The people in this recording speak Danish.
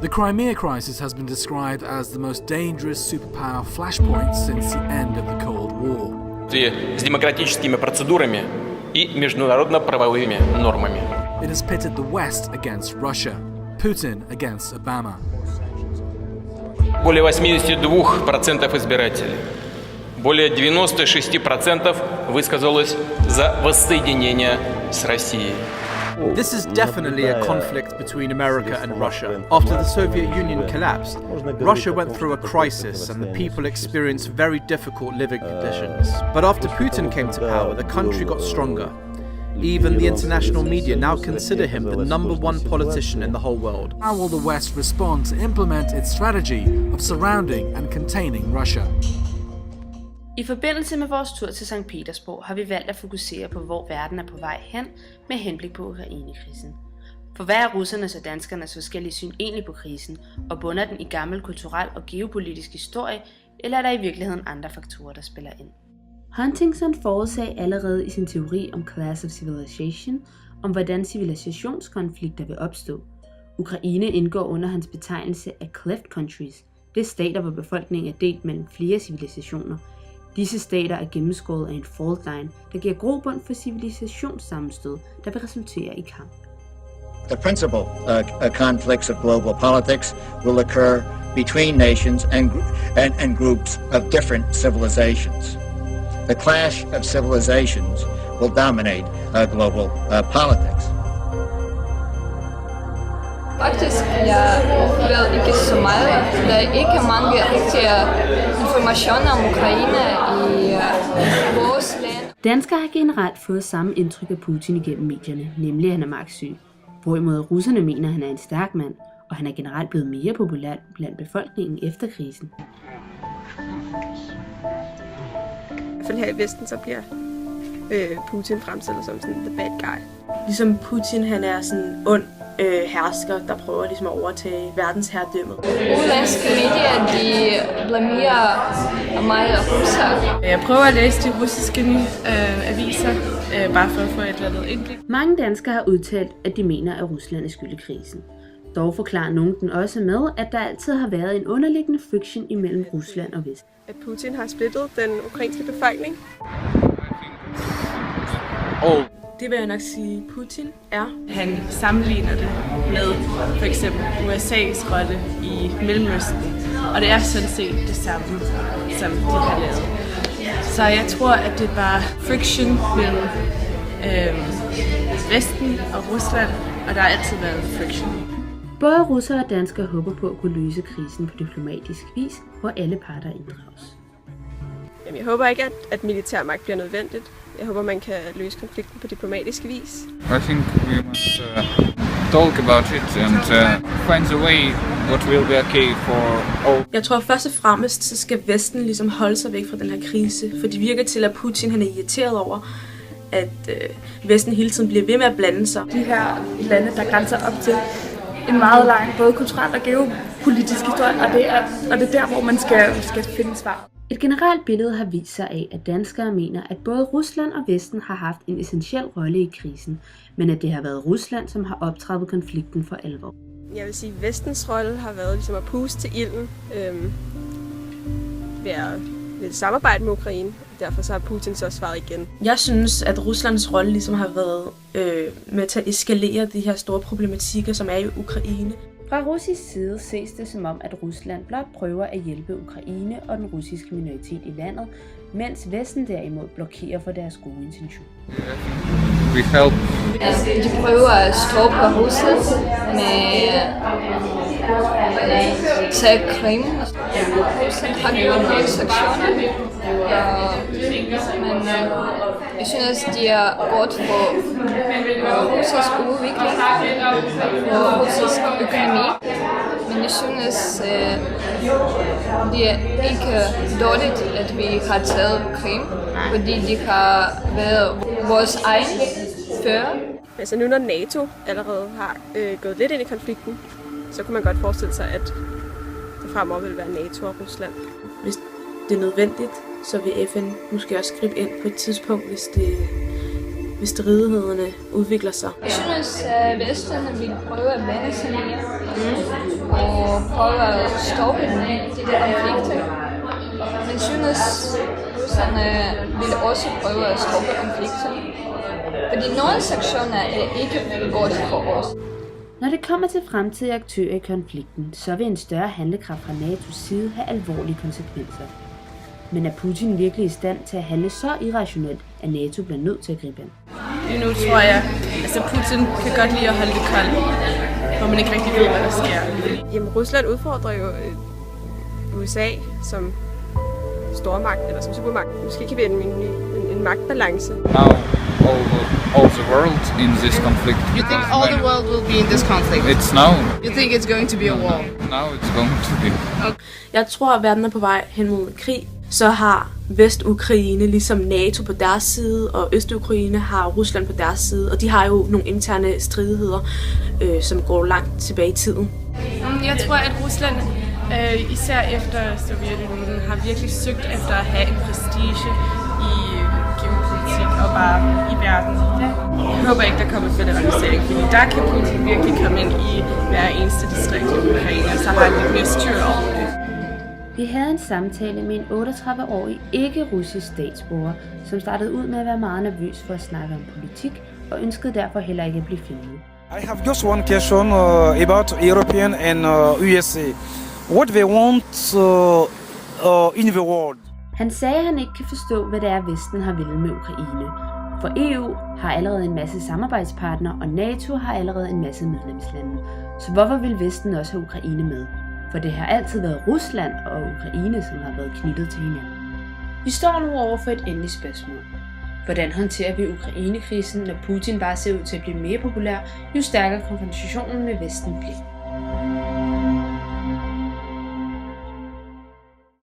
The Crimea crisis has been described as the most dangerous superpower flashpoint since the end of the Cold War. С демократическими процедурами и международно-правовыми нормами. It has pitted the West against Russia, Putin against Obama. Более 82% избирателей, более 96% высказалось за воссоединение с Россией. This is definitely a conflict between America and Russia. After the Soviet Union collapsed, Russia went through a crisis and the people experienced very difficult living conditions. But after Putin came to power, the country got stronger. Even the international media now consider him the #1 politician in the whole world. How will the West respond to implement its strategy of surrounding and containing Russia? I forbindelse med vores tur til Sankt Petersborg har vi valgt at fokusere på, hvor verden er på vej hen med henblik på Ukraine-krisen. For hvad er russernes og danskernes forskellige syn egentlig på krisen, og bunder den i gammel kulturel og geopolitisk historie, eller er der i virkeligheden andre faktorer, der spiller ind? Huntington forudsagde allerede i sin teori om Clash of Civilization, om hvordan civilisationskonflikter vil opstå. Ukraine indgår under hans betegnelse af cleft countries. Det er stater, hvor befolkningen er delt mellem flere civilisationer. Disse stater er gennemskåret af en fault line, der giver grobund for civilisationssammenstød, der vil resultere i kamp. The principal conflicts of global politics will occur between nations and groups of different civilizations. The clash of civilizations will dominate global politics. Faktisk, jeg ved ikke så meget. Der er ikke mange rigtige informationer om Ukraine i vores land. Danskere har generelt fået samme indtryk af Putin igennem medierne, nemlig at han er magtsyg. Hvorimod russerne mener, at han er en stærk mand, og han er generelt blevet mere populær blandt befolkningen efter krisen. I hvert fald her i Vesten, så bliver Putin fremstillet som sådan the bad guy. Ligesom Putin, han er sådan en ond hersker, der prøver ligesom at overtage verdensherredømmet. Udenlandske medier, de blamerer mig og russer. Jeg prøver at læse de russiske aviser, bare for at få et eller andet indblik. Mange danskere har udtalt, at de mener, at Rusland er skyld i krisen. Dog forklarer nogen den også med, at der altid har været en underliggende friction imellem Rusland og Vest. At Putin har splittet den ukrainske befolkning. Det vil jeg nok sige, Putin er. Han sammenligner det med for eksempel USA's rolle i Mellemøsten. Og det er sådan set det samme, som de har lavet. Så jeg tror, at det var friction mellem Vesten og Rusland, og der har altid været friction. Både russere og danskere håber på at kunne løse krisen på diplomatisk vis, hvor alle parter inddrages. Jamen, jeg håber ikke, at militærmagt bliver nødvendigt. Jeg håber, man kan løse konflikten på diplomatisk vis. I think we must talk about it and find a way what will be okay for all. Jeg tror først og fremmest, så skal Vesten ligesom holde sig væk fra den her krise, for det virker til, at Putin han er irriteret over, at Vesten hele tiden bliver ved med at blande sig. De her lande, der grænser op til en meget lang, både kulturel og geopolitisk historie, og det er der, hvor man skal finde svar. Et generelt billede har vist sig af, at danskere mener, at både Rusland og Vesten har haft en essentiel rolle i krisen, men at det har været Rusland, som har optrappet konflikten for alvor. Jeg vil sige, at Vestens rolle har været ligesom at puste til ilden ved at samarbejde med Ukraine. Derfor så har Putin så svaret igen. Jeg synes, at Ruslands rolle ligesom har været med til at eskalere de her store problematikker, som er i Ukraine. Fra russisk side ses det som om, at Rusland blot prøver at hjælpe Ukraine og den russiske minoritet i landet, mens Vesten derimod blokerer for deres gode intention. We help. Altså, de prøver at stoppe Rusland med at tage Krim. Rusland har gjort nogle sanktioner, men jeg synes, de er godt for russisk udvikling og russisk økonomi. Men jeg synes, det er ikke dårligt, at vi har taget Krim, fordi de har været vores egen før. Altså nu når NATO allerede har gået lidt ind i konflikten, så kunne man godt forestille sig, at det fremover vil være NATO og Rusland. Hvis det er nødvendigt, så vil FN måske også gribe ind på et tidspunkt, hvis stridighederne udvikler sig? Jeg synes, at Vesterne vil prøve at vende sig mere og prøve at stoppe de der konflikter. Men jeg synes, russerne vil også prøve at stoppe konflikter. Fordi nogle sektioner er ikke godt for os. Når det kommer til fremtidige aktører i konflikten, så vil en større handlekraft fra NATO's side have alvorlige konsekvenser. Men er Putin virkelig i stand til at handle så irrationelt, at NATO bliver nødt til at gribe ind? Nu tror jeg, Putin kan godt lide at holde det koldt, hvor man ikke rigtig ved, hvad der sker. Jamen, Rusland udfordrer jo USA som stormagt, eller som supermagt. Måske kan vi en magtbalance. Now all the world in this conflict. You think all the world will be in this conflict? It's now. You think it's going to be a war? Now it's going to be. Okay. Jeg tror, at verden er på vej hen mod krig. Så har Vest-Ukraine ligesom NATO på deres side, og Øst-Ukraine har Rusland på deres side. Og de har jo nogle interne stridigheder, som går langt tilbage i tiden. Jeg tror, at Rusland, især efter Sovjetunionen, har virkelig søgt efter at have en prestige i geopolitik og bare i verden. Jeg håber ikke, der kommer federalisering, fordi der kan Putin virkelig komme ind i hver eneste distrikt i Ukraine, og så har han lidt mere styr over det. Vi havde en samtale med en 38-årig ikke-russisk statsborger, som startede ud med at være meget nervøs for at snakke om politik, og ønskede derfor heller ikke at blive filmet. I have just one question about European and USA. What they want in the world? Han sagde, at han ikke kan forstå, hvad det er, Vesten har villet med Ukraine. For EU har allerede en masse samarbejdspartnere, og NATO har allerede en masse medlemslande. Så hvorfor vil Vesten også have Ukraine med? For det har altid været Rusland og Ukraine, som har været knyttet til hinanden. Vi står nu over for et endeligt spørgsmål. Hvordan håndterer vi Ukraine-krisen, når Putin bare ser ud til at blive mere populær, jo stærkere konfrontationen med Vesten bliver?